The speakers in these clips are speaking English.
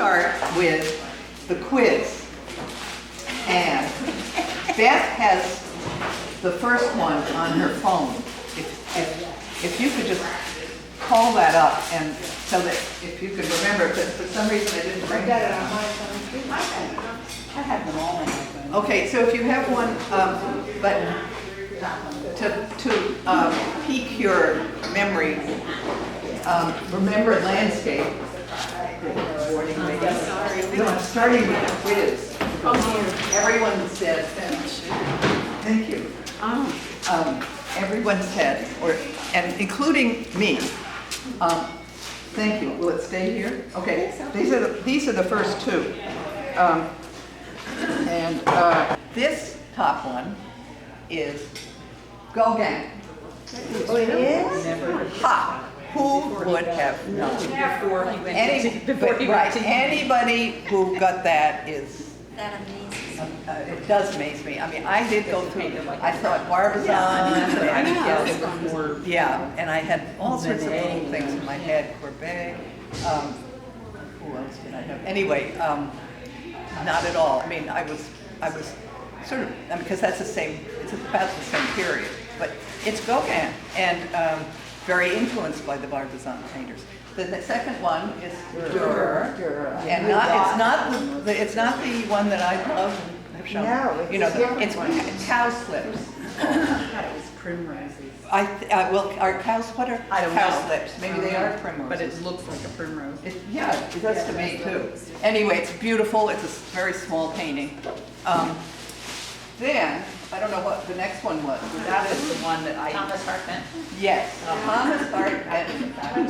start with the quiz. And Beth has the first one on her phone. If you could just call that up, and so that if you could remember, but for some reason I didn't bring that on my phone too. I have them all on my phone. Okay, so if you have one, but to pique your memory, remember landscape. No, I'm starting with the quiz. Everyone said, thank you. Everyone said, and including me, thank you. Will it stay here? Okay, these are the first two. This top one is Gauguin. Oh, it is? Ha! Who would have known? Anybody who got that is. That amazes me. It does amaze me. I mean, I did go through. I thought Barbizon. And I had all sorts of little things in my head. Courbet. Who else did I have? Anyway, not at all. I mean, I was sort of, because that's the same. It's about the same period, but it's Gauguin and very influenced by the Barbizon painters. The second one is Dürer, and it's not the one that I love and have shown. No, it's cowslips. It was primroses. Are cows, what are I don't know. cowslips? Maybe they are primroses. But it looks like a primrose. Yeah, it does to me too. Anyway, it's beautiful. It's a very small painting. Then, I don't know what the next one was. That is the one that Thomas Hartman. Yes, Thomas Hartman.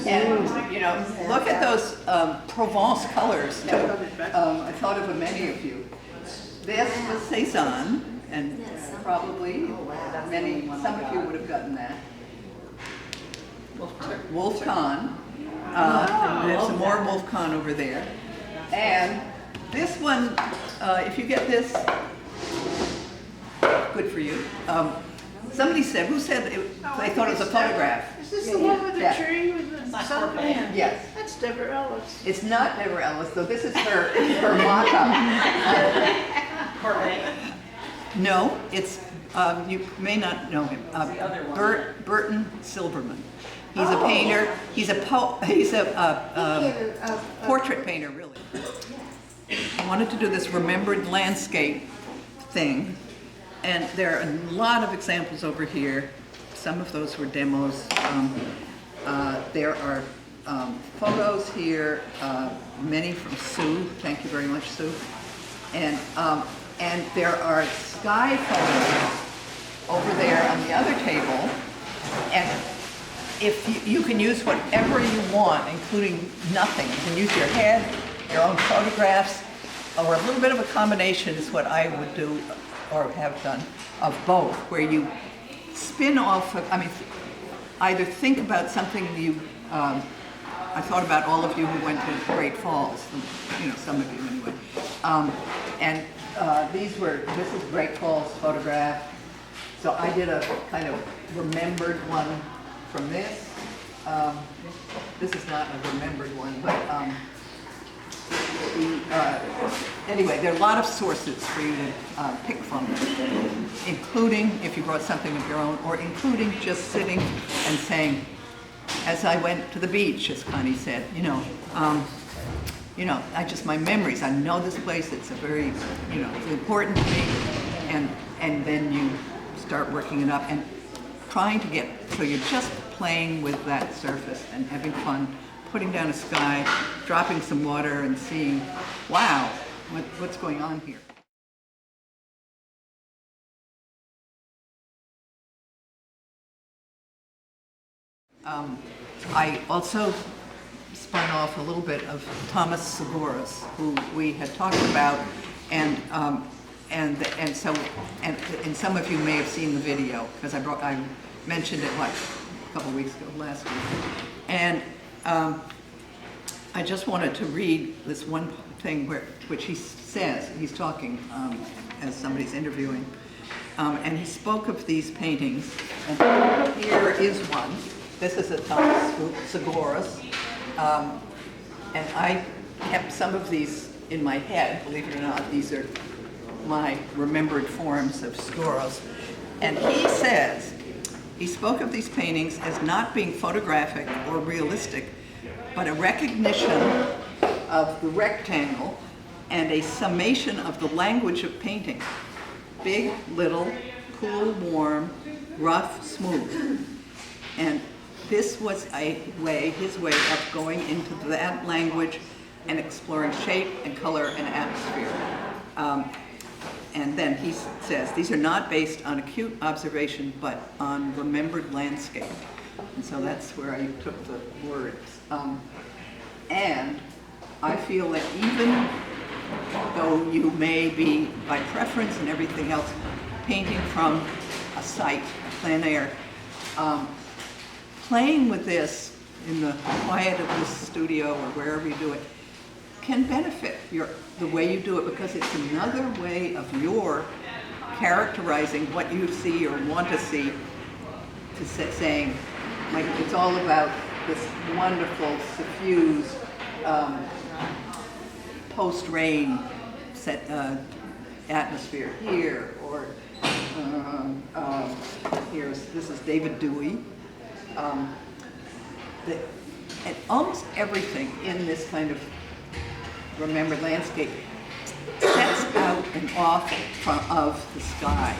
And, look at those Provence colors too. I thought of many of you. This was Cézanne, and probably some of you would have gotten that. Wolf Kahn. There's some more Wolf Kahn over there. And this one, if you get this, good for you. Somebody said, who said they thought it was a photograph? Is this the one with the tree with the suntan? Yes. That's Deborah Ellis. It's not Deborah Ellis, though. This is her mock-up. No, it's, you may not know him. Burton Silverman. He's a painter. He's a portrait painter, really. I wanted to do this remembered landscape thing. And there are a lot of examples over here. Some of those were demos. There are photos here, many from Sue. Thank you very much, Sue. And there are sky photos over there on the other table. And if you can use whatever you want, including nothing. You can use your head, your own photographs, or a little bit of a combination is what I would do or have done of both, where you spin off of, either think about something you, I thought about all of you who went to Great Falls, some of you anyway. This is Great Falls photograph. So I did a kind of remembered one from this. This is not a remembered one, but anyway, there are a lot of sources for you to pick from, including if you brought something of your own, or including just sitting and saying, as I went to the beach, as Connie said, my memories, I know this place, it's a very, it's important to me, and then you start working it up and trying to get, so you're just playing with that surface and having fun, putting down a sky, dropping some water and seeing, wow, what's going on here? I also spun off a little bit of Thomas Segura's, who we had talked about, and some of you may have seen the video because I mentioned it a couple weeks ago, last week, and I just wanted to read this one thing which he says, he's talking as somebody's interviewing, and he spoke of these paintings, and here is one. This is a Thomas Segura's, and I kept some of these in my head, believe it or not. These are my remembered forms of Skoros. And he says, he spoke of these paintings as not being photographic or realistic, but a recognition of the rectangle and a summation of the language of painting. Big, little, cool, warm, rough, smooth. And this was his way of going into that language and exploring shape and color and atmosphere. And then he says, these are not based on acute observation, but on remembered landscape. And so that's where I took the words. And I feel that even though you may be, by preference and everything else, painting from a site, plein air, playing with this in the quiet of this studio or wherever you do it can benefit the way you do it, because it's another way of your characterizing what you see or want to see, to saying, like, it's all about this wonderful, suffused, post-rain set atmosphere here, or this is David Dewey. And almost everything in this kind of remembered landscape sets out and off of the sky.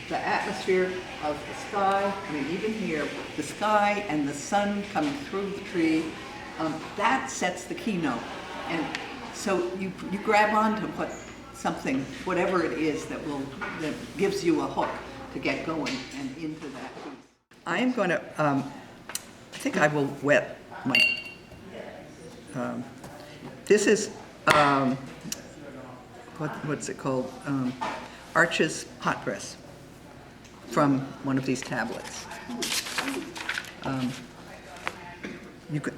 The atmosphere of the sky, I mean, even here, the sky and the sun coming through the tree, that sets the keynote. And so you grab onto something, whatever it is that gives you a hook to get going and into that piece. I am going to, I think I will wet my, this is, what's it called? Arch's hot press from one of these tablets.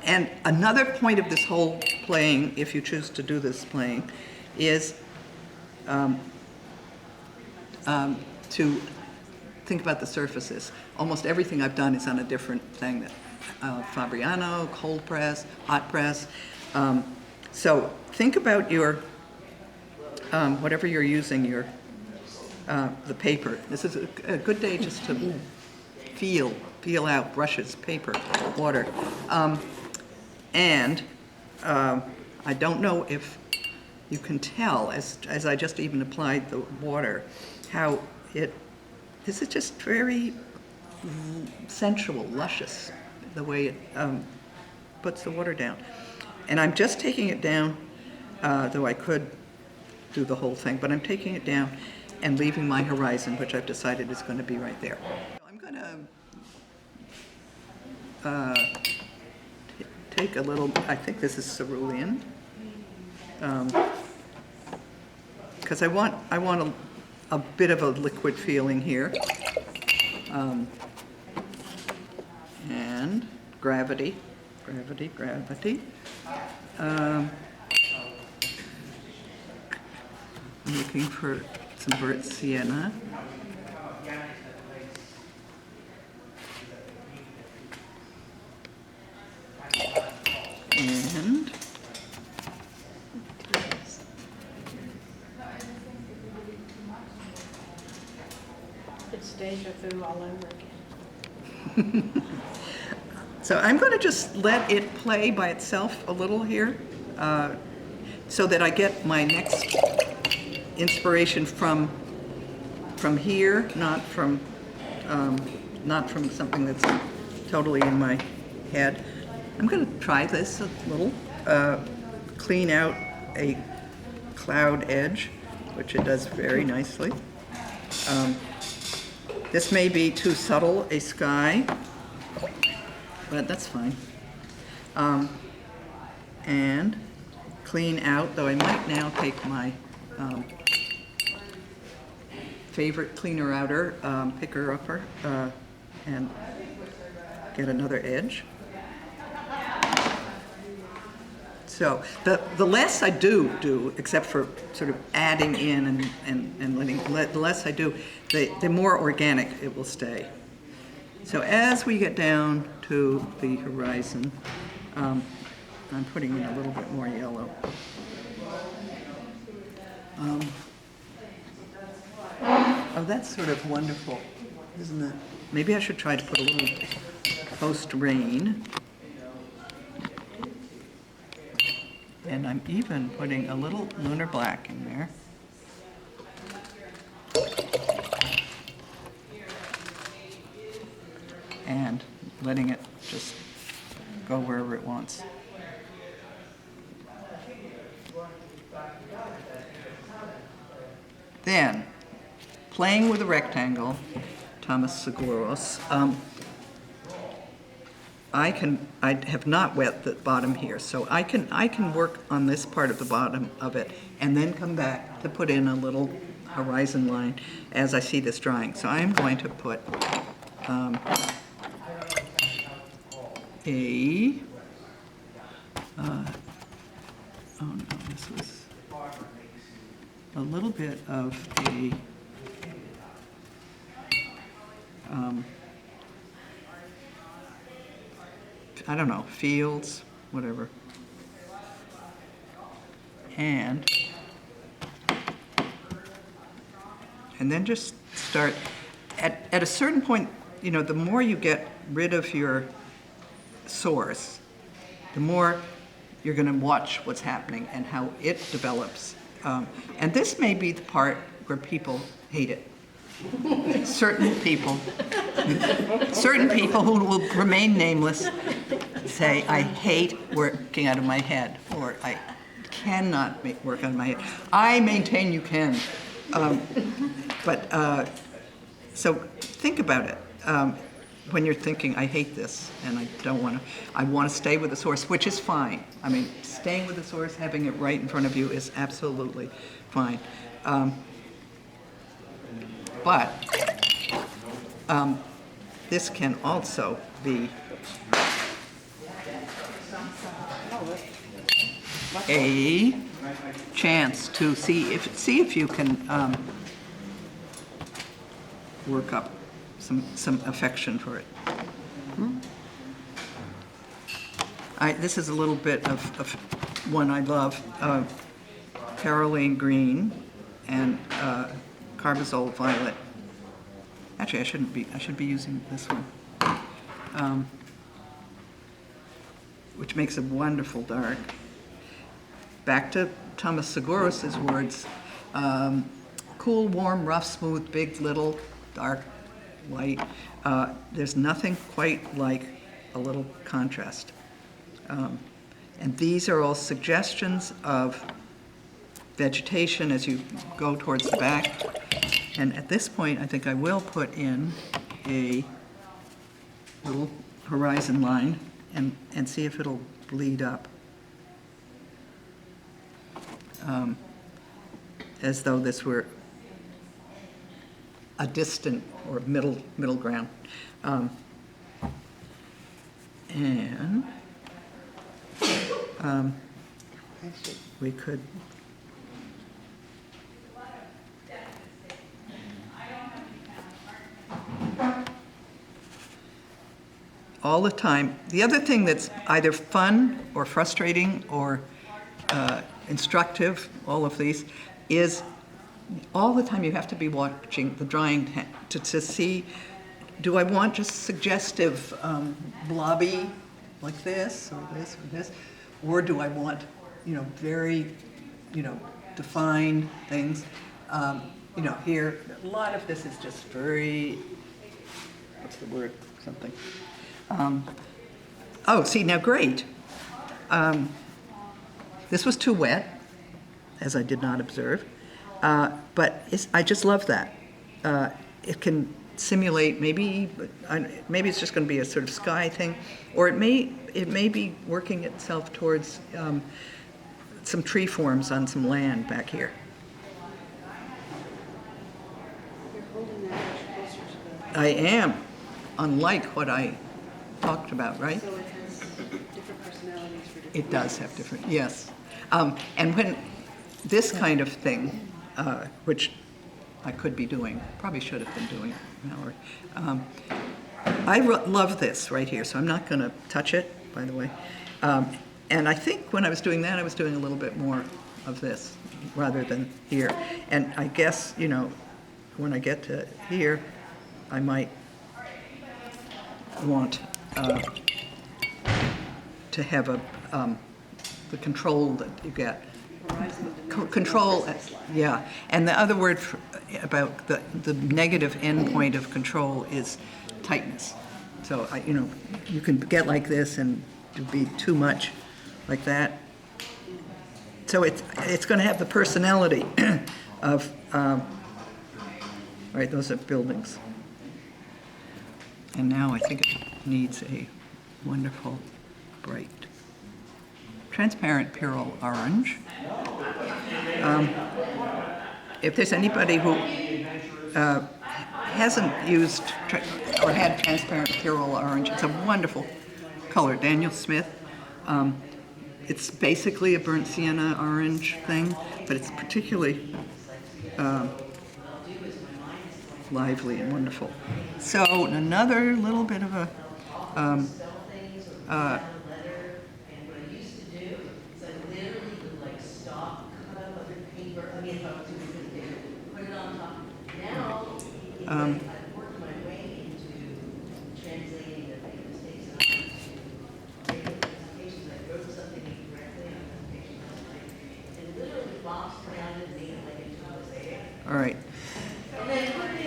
And another point of this whole playing, if you choose to do this playing, is to think about the surfaces. Almost everything I've done is on a different thing. Fabriano, cold press, hot press. So think about your, whatever you're using, the paper. This is a good day just to feel out brushes, paper, water. And I don't know if you can tell, as I just even applied the water, how this is just very sensual, luscious, the way it puts the water down. And I'm just taking it down, though I could do the whole thing, but I'm taking it down and leaving my horizon, which I've decided is going to be right there. I'm going to take a little, I think this is cerulean, because I want a bit of a liquid feeling here. And gravity. I'm looking for some burnt sienna. And It's deja vu all over again. so I'm going to just let it play by itself a little here, so that I get my next inspiration from here, not from something that's totally in my head. I'm going to try this a little, clean out a cloud edge, which it does very nicely. This may be too subtle a sky, but that's fine. And clean out, though I might now take my favorite cleaner outer, picker-upper, and get another edge. So the less I do, except for sort of adding in and the less I do, the more organic it will stay. So as we get down to the horizon, I'm putting in a little bit more yellow. Oh, that's sort of wonderful, isn't it? Maybe I should try to put a little post-rain. And I'm even putting a little lunar black in there. And letting it just go wherever it wants. Then, playing with a rectangle, Thomas Seguros. I have not wet the bottom here, so I can work on this part of the bottom of it and then come back to put in a little horizon line as I see this drawing. So I'm going to put oh no, this was a little bit of a I don't know, fields, whatever. And then just start, at a certain point, you know, the more you get rid of your source, the more you're going to watch what's happening and how it develops. And this may be the part where people hate it. Certain people who will remain nameless say, I hate working out of my head, or I cannot work out of my head. I maintain you can. So think about it. When you're thinking, I hate this, and I don't want to, I want to stay with the source, which is fine. I mean, staying with the source, having it right in front of you is absolutely fine. But this can also be a chance to see if you can work up some affection for it. This is a little bit of one I love, Caroline Green and Carbazole Violet. Actually, I should be using this one, which makes a wonderful dark. Back to Thomas Seguros' words, cool, warm, rough, smooth, big, little, dark, light. There's nothing quite like a little contrast. And these are all suggestions of vegetation as you go towards the back. And at this point, I think I will put in a little horizon line and see if it'll bleed up. As though this were a distant or middle ground. We could all the time. The other thing that's either fun or frustrating or instructive, all of these, is all the time you have to be watching the drawing to see, do I want just suggestive blobby like this or this or this, or do I want, very, defined things? Here, a lot of this is just very, what's the word, something. See, now great. This was too wet, as I did not observe, but I just love that. It can simulate maybe it's just going to be a sort of sky thing, or it may be working itself towards some tree forms on some land back here. You're holding that much closer to the... I am, unlike what I talked about, right? So it has different personalities for different... It does have different, yes. And when this kind of thing, which I could be doing, probably should have been doing, Mallory. I love this right here, so I'm not going to touch it, by the way. And I think when I was doing that, I was doing a little bit more of this rather than here. And I guess, you know, when I get to here, I might want to have the control that you get. Control, yeah. And the other word about the negative endpoint of control is tightness. So, you know, you can get like this and it'd be too much like that. So it's going to have the personality of, right, those are buildings. And now I think it needs a wonderful, bright, transparent Pyrrole orange. If there's anybody who hasn't used or had transparent Pyrrole orange, it's a wonderful color. Daniel Smith. It's basically a burnt sienna orange thing, but it's particularly lively and wonderful. So another little bit of a all right.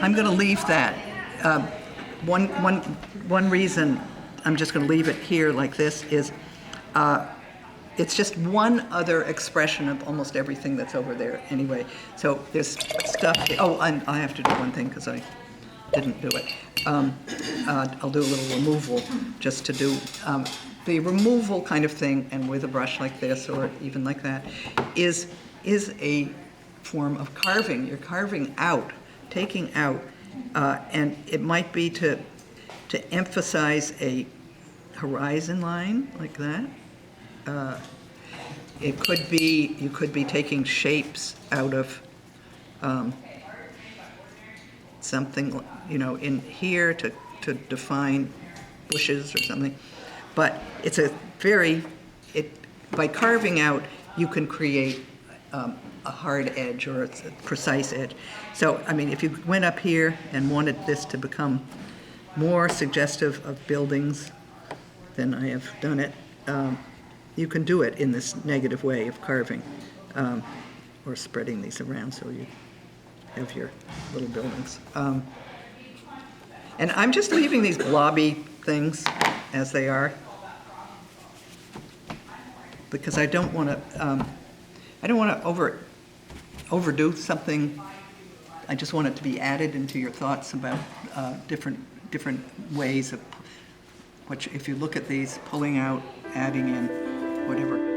I'm going to leave that. One reason I'm just going to leave it here like this is it's just one other expression of almost everything that's over there anyway. So there's stuff. Oh, and I have to do one thing because I didn't do it. I'll do a little removal just to do the removal kind of thing, and with a brush like this or even like that is a form of carving. You're carving out, taking out, and it might be to emphasize a horizon line like that. It could be, you could be taking shapes out of something, you know, in here to define bushes or something. But it's a very, by carving out, you can create a hard edge or a precise edge. So, I mean, if you went up here and wanted this to become more suggestive of buildings than I have done it, you can do it in this negative way of carving or spreading these around so you have your little buildings. And I'm just leaving these blobby things as they are because I don't want to overdo something. I just want it to be added into your thoughts about different ways of, which if you look at these, pulling out, adding in, whatever.